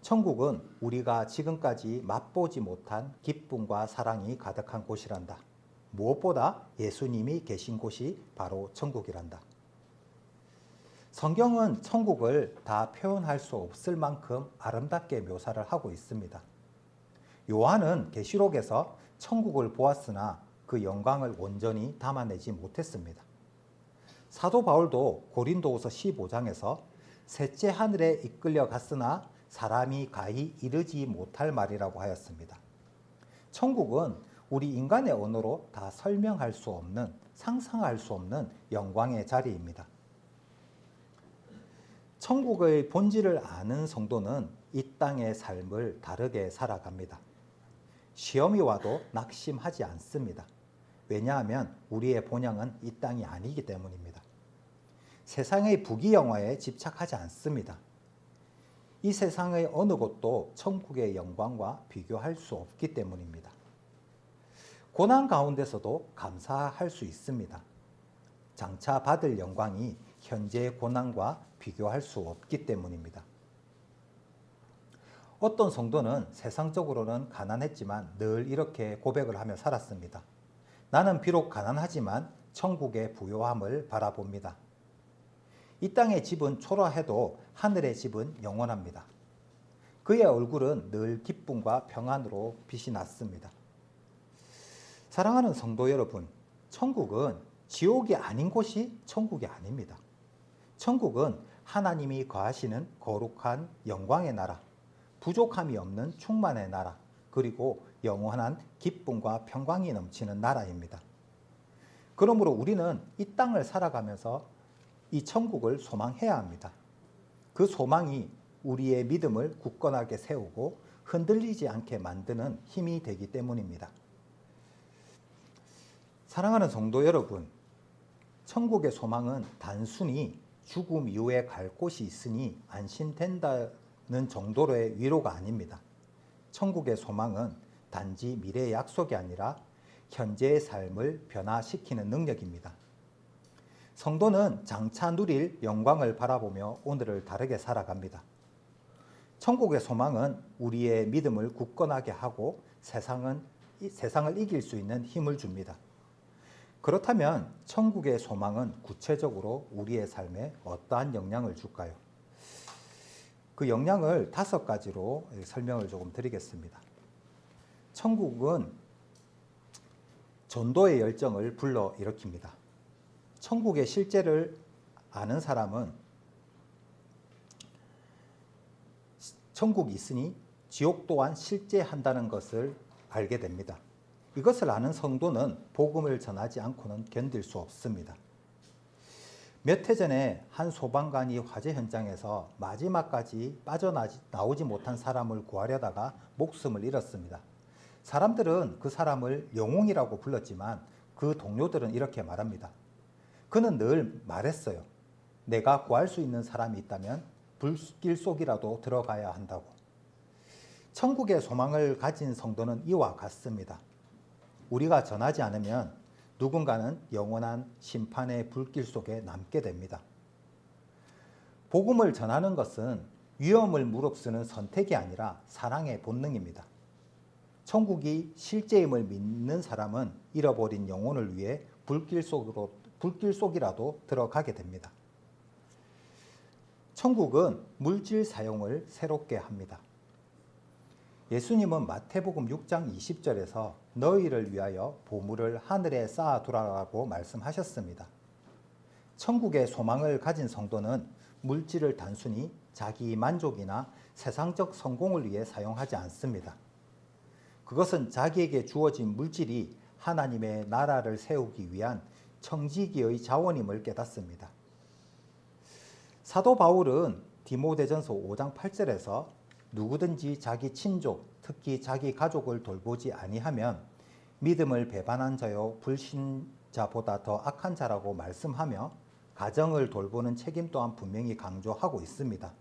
천국은 우리가 지금까지 맛보지 못한 기쁨과 사랑이 가득한 곳이란다. 무엇보다 예수님이 계신 곳이 바로 천국이란다. 성경은 천국을 다 표현할 수 없을 만큼 아름답게 묘사를 하고 있습니다. 요한은 계시록에서 천국을 보았으나 그 영광을 온전히 담아내지 못했습니다. 사도 바울도 고린도후서 15장에서 셋째 하늘에 이끌려 갔으나 사람이 가히 이르지 못할 말이라고 하였습니다. 천국은 우리 인간의 언어로 다 설명할 수 없는, 상상할 수 없는 영광의 자리입니다. 천국의 본질을 아는 성도는 이 땅의 삶을 다르게 살아갑니다. 시험이 와도 낙심하지 않습니다. 왜냐하면 우리의 본향은 이 땅이 아니기 때문입니다. 세상의 부귀영화에 집착하지 않습니다. 이 세상의 어느 곳도 천국의 영광과 비교할 수 없기 때문입니다. 고난 가운데서도 감사할 수 있습니다. 장차 받을 영광이 현재의 고난과 비교할 수 없기 때문입니다. 어떤 성도는 세상적으로는 가난했지만 늘 이렇게 고백을 하며 살았습니다. 나는 비록 가난하지만 천국의 부요함을 바라봅니다. 이 땅의 집은 초라해도 하늘의 집은 영원합니다. 그의 얼굴은 늘 기쁨과 평안으로 빛이 났습니다. 사랑하는 성도 여러분, 천국은 지옥이 아닌 곳이 천국이 아닙니다. 천국은 하나님이 거하시는 거룩한 영광의 나라, 부족함이 없는 충만의 나라, 그리고 영원한 기쁨과 평강이 넘치는 나라입니다. 그러므로 우리는 이 땅을 살아가면서 이 천국을 소망해야 합니다. 그 소망이 우리의 믿음을 굳건하게 세우고 흔들리지 않게 만드는 힘이 되기 때문입니다. 사랑하는 성도 여러분, 천국의 소망은 단순히 죽음 이후에 갈 곳이 있으니 안심된다는 정도로의 위로가 아닙니다. 천국의 소망은 단지 미래의 약속이 아니라 현재의 삶을 변화시키는 능력입니다. 성도는 장차 누릴 영광을 바라보며 오늘을 다르게 살아갑니다. 천국의 소망은 우리의 믿음을 굳건하게 하고 세상을 이길 수 있는 힘을 줍니다. 그렇다면 천국의 소망은 구체적으로 우리의 삶에 어떠한 영향을 줄까요? 그 영향을 5가지로 설명을 조금 드리겠습니다. 천국은 전도의 열정을 불러일으킵니다. 천국의 실제를 아는 사람은 천국이 있으니 지옥 또한 실제한다는 것을 알게 됩니다. 이것을 아는 성도는 복음을 전하지 않고는 견딜 수 없습니다. 몇 해 전에 한 소방관이 화재 현장에서 마지막까지 빠져나오지 못한 사람을 구하려다가 목숨을 잃었습니다. 사람들은 그 사람을 영웅이라고 불렀지만 그 동료들은 이렇게 말합니다. 그는 늘 말했어요. 내가 구할 수 있는 사람이 있다면 불길 속이라도 들어가야 한다고. 천국의 소망을 가진 성도는 이와 같습니다. 우리가 전하지 않으면 누군가는 영원한 심판의 불길 속에 남게 됩니다. 복음을 전하는 것은 위험을 무릅쓰는 선택이 아니라 사랑의 본능입니다. 천국이 실제임을 믿는 사람은 잃어버린 영혼을 위해 불길 속이라도 들어가게 됩니다. 천국은 물질 사용을 새롭게 합니다. 예수님은 마태복음 6장 20절에서 너희를 위하여 보물을 하늘에 쌓아두라고 말씀하셨습니다. 천국의 소망을 가진 성도는 물질을 단순히 자기 만족이나 세상적 성공을 위해 사용하지 않습니다. 그것은 자기에게 주어진 물질이 하나님의 나라를 세우기 위한 청지기의 자원임을 깨닫습니다. 사도 바울은 디모데전서 5장 8절에서 누구든지 자기 친족, 특히 자기 가족을 돌보지 아니하면 믿음을 배반한 자요 불신자보다 더 악한 자라고 말씀하며 가정을 돌보는 책임 또한 분명히 강조하고 있습니다.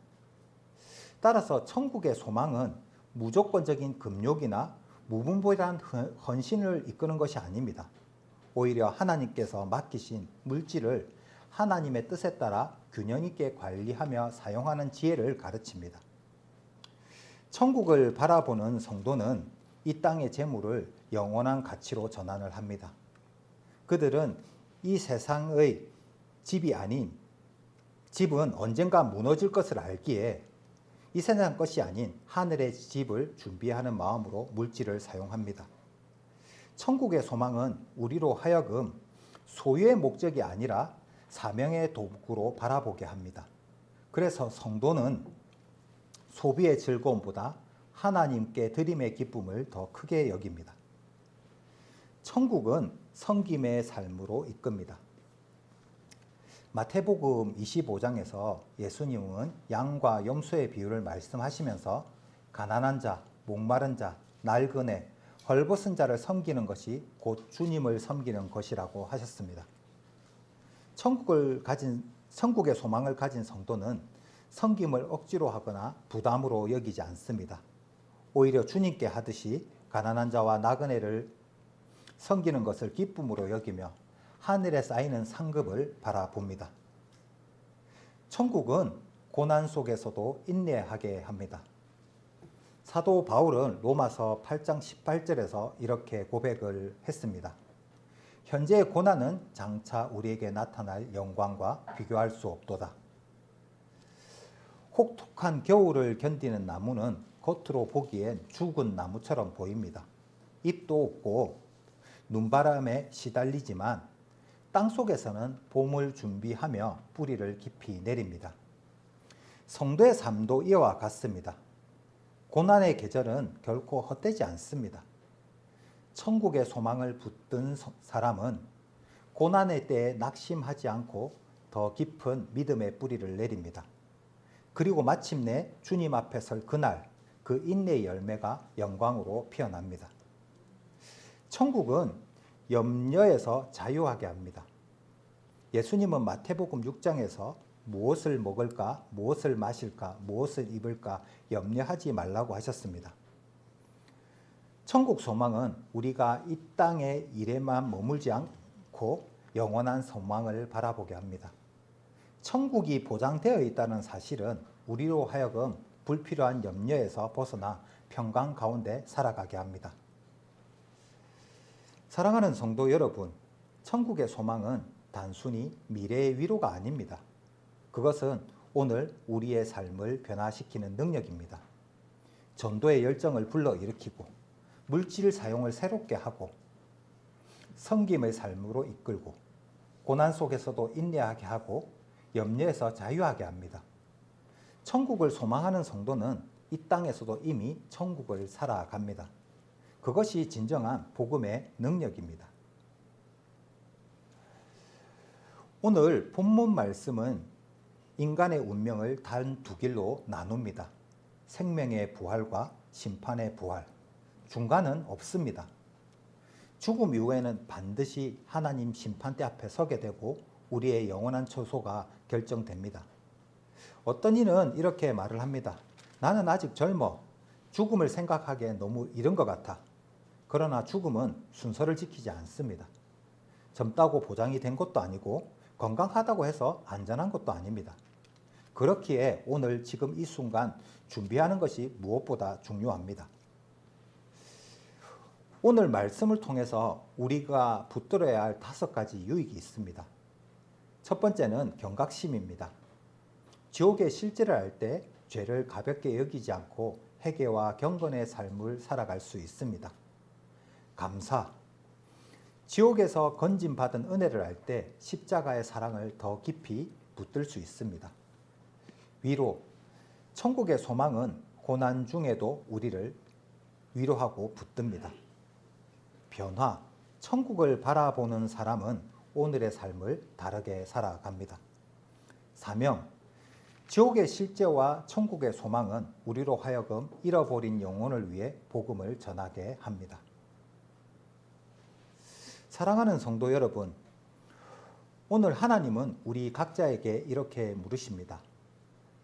따라서 천국의 소망은 무조건적인 금욕이나 무분별한 헌신을 이끄는 것이 아닙니다. 오히려 하나님께서 맡기신 물질을 하나님의 뜻에 따라 균형 있게 관리하며 사용하는 지혜를 가르칩니다. 천국을 바라보는 성도는 이 땅의 재물을 영원한 가치로 전환을 합니다. 그들은 이 세상의 집이 아닌 집은 언젠가 무너질 것을 알기에 이 세상 것이 아닌 하늘의 집을 준비하는 마음으로 물질을 사용합니다. 천국의 소망은 우리로 하여금 소유의 목적이 아니라 사명의 도구로 바라보게 합니다. 그래서 성도는 소비의 즐거움보다 하나님께 드림의 기쁨을 더 크게 여깁니다. 천국은 섬김의 삶으로 이끕니다. 마태복음 25장에서 예수님은 양과 염소의 비유를 말씀하시면서 가난한 자, 목마른 자, 낡은 애, 헐벗은 자를 섬기는 것이 곧 주님을 섬기는 것이라고 하셨습니다. 천국의 소망을 가진 성도는 섬김을 억지로 하거나 부담으로 여기지 않습니다. 오히려 주님께 하듯이 가난한 자와 나그네를 섬기는 것을 기쁨으로 여기며 하늘에 쌓이는 상급을 바라봅니다. 천국은 고난 속에서도 인내하게 합니다. 사도 바울은 로마서 8장 18절에서 이렇게 고백을 했습니다. 현재의 고난은 장차 우리에게 나타날 영광과 비교할 수 없도다. 혹독한 겨울을 견디는 나무는 겉으로 보기엔 죽은 나무처럼 보입니다. 잎도 없고 눈바람에 시달리지만 땅속에서는 봄을 준비하며 뿌리를 깊이 내립니다. 성도의 삶도 이와 같습니다. 고난의 계절은 결코 헛되지 않습니다. 천국의 소망을 붙든 사람은 고난의 때에 낙심하지 않고 더 깊은 믿음의 뿌리를 내립니다. 그리고 마침내 주님 앞에 설 그날 그 인내의 열매가 영광으로 피어납니다. 천국은 염려에서 자유하게 합니다. 예수님은 마태복음 6장에서 무엇을 먹을까, 무엇을 마실까, 무엇을 입을까 염려하지 말라고 하셨습니다. 천국 소망은 우리가 이 땅의 일에만 머물지 않고 영원한 소망을 바라보게 합니다. 천국이 보장되어 있다는 사실은 우리로 하여금 불필요한 염려에서 벗어나 평강 가운데 살아가게 합니다. 사랑하는 성도 여러분, 천국의 소망은 단순히 미래의 위로가 아닙니다. 그것은 오늘 우리의 삶을 변화시키는 능력입니다. 전도의 열정을 불러일으키고 물질 사용을 새롭게 하고 섬김의 삶으로 이끌고 고난 속에서도 인내하게 하고 염려에서 자유하게 합니다. 천국을 소망하는 성도는 이 땅에서도 이미 천국을 살아갑니다. 그것이 진정한 복음의 능력입니다. 오늘 본문 말씀은 인간의 운명을 단 두 길로 나눕니다. 생명의 부활과 심판의 부활. 중간은 없습니다. 죽음 이후에는 반드시 하나님 심판대 앞에 서게 되고 우리의 영원한 처소가 결정됩니다. 어떤 이는 이렇게 말을 합니다. 나는 아직 젊어. 죽음을 생각하기엔 너무 이른 것 같아. 그러나 죽음은 순서를 지키지 않습니다. 젊다고 보장이 된 것도 아니고 건강하다고 해서 안전한 것도 아닙니다. 그렇기에 오늘 지금 이 순간 준비하는 것이 무엇보다 중요합니다. 오늘 말씀을 통해서 우리가 붙들어야 할 5가지 유익이 있습니다. 첫 번째는 경각심입니다. 지옥의 실제를 알 때 죄를 가볍게 여기지 않고 회개와 경건의 삶을 살아갈 수 있습니다. 감사. 지옥에서 건짐받은 은혜를 알 때 십자가의 사랑을 더 깊이 붙들 수 있습니다. 위로. 천국의 소망은 고난 중에도 우리를 위로하고 붙듭니다. 변화. 천국을 바라보는 사람은 오늘의 삶을 다르게 살아갑니다. 사명. 지옥의 실제와 천국의 소망은 우리로 하여금 잃어버린 영혼을 위해 복음을 전하게 합니다. 사랑하는 성도 여러분, 오늘 하나님은 우리 각자에게 이렇게 물으십니다.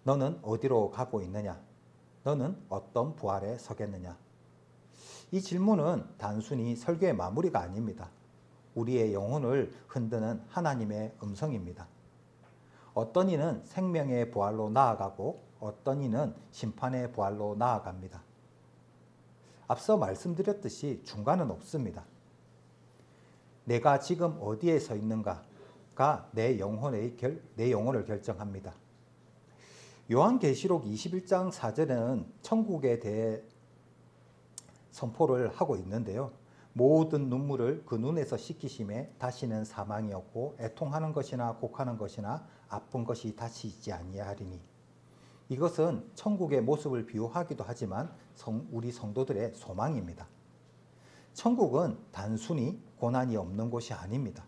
너는 어디로 가고 있느냐? 너는 어떤 부활에 서겠느냐? 이 질문은 단순히 설교의 마무리가 아닙니다. 우리의 영혼을 흔드는 하나님의 음성입니다. 어떤 이는 생명의 부활로 나아가고 어떤 이는 심판의 부활로 나아갑니다. 앞서 말씀드렸듯이 중간은 없습니다. 내가 지금 어디에 서 있는가가 내 영혼을 결정합니다. 요한계시록 21장 4절에는 천국에 대해 선포를 하고 있는데요. 모든 눈물을 그 눈에서 씻기심에 다시는 사망이 없고 애통하는 것이나 곡하는 것이나 아픈 것이 다시 있지 아니하리니. 이것은 천국의 모습을 비유하기도 하지만 우리 성도들의 소망입니다. 천국은 단순히 고난이 없는 곳이 아닙니다.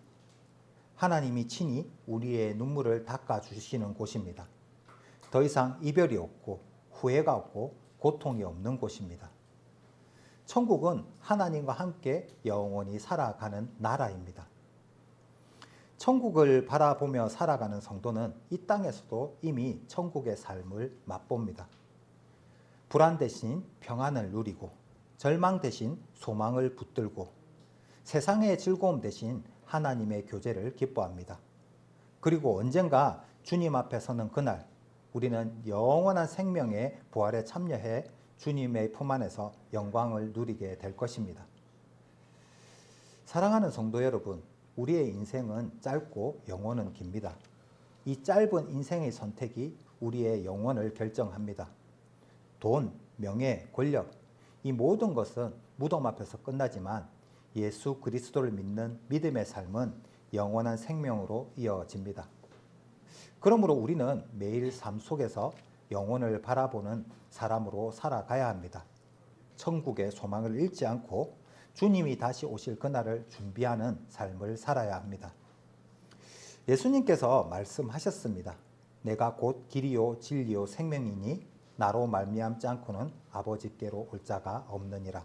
하나님이 친히 우리의 눈물을 닦아주시는 곳입니다. 더 이상 이별이 없고 후회가 없고 고통이 없는 곳입니다. 천국은 하나님과 함께 영원히 살아가는 나라입니다. 천국을 바라보며 살아가는 성도는 이 땅에서도 이미 천국의 삶을 맛봅니다. 불안 대신 평안을 누리고 절망 대신 소망을 붙들고 세상의 즐거움 대신 하나님의 교제를 기뻐합니다. 그리고 언젠가 주님 앞에 서는 그날 우리는 영원한 생명의 부활에 참여해 주님의 품 안에서 영광을 누리게 될 것입니다. 사랑하는 성도 여러분, 우리의 인생은 짧고 영혼은 깁니다. 이 짧은 인생의 선택이 우리의 영혼을 결정합니다. 돈, 명예, 권력, 이 모든 것은 무덤 앞에서 끝나지만 예수 그리스도를 믿는 믿음의 삶은 영원한 생명으로 이어집니다. 그러므로 우리는 매일 삶 속에서 영혼을 바라보는 사람으로 살아가야 합니다. 천국의 소망을 잃지 않고 주님이 다시 오실 그날을 준비하는 삶을 살아야 합니다. 예수님께서 말씀하셨습니다. 내가 곧 길이요 진리요 생명이니 나로 말미암지 않고는 아버지께로 올 자가 없느니라.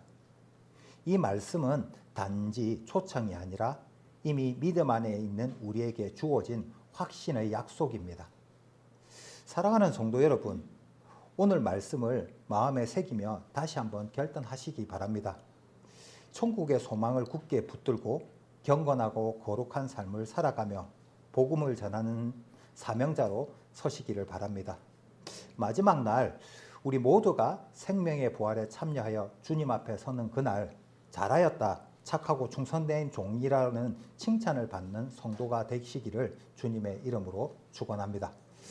이 말씀은 단지 초청이 아니라 이미 믿음 안에 있는 우리에게 주어진 확신의 약속입니다. 사랑하는 성도 여러분, 오늘 말씀을 마음에 새기며 다시 한번 결단하시기 바랍니다. 천국의 소망을 굳게 붙들고 경건하고 거룩한 삶을 살아가며 복음을 전하는 사명자로 서시기를 바랍니다. 마지막 날 우리 모두가 생명의 부활에 참여하여 주님 앞에 서는 그날 잘하였다, 착하고 충성된 종이라는 칭찬을 받는 성도가 되시기를 주님의 이름으로 축원합니다.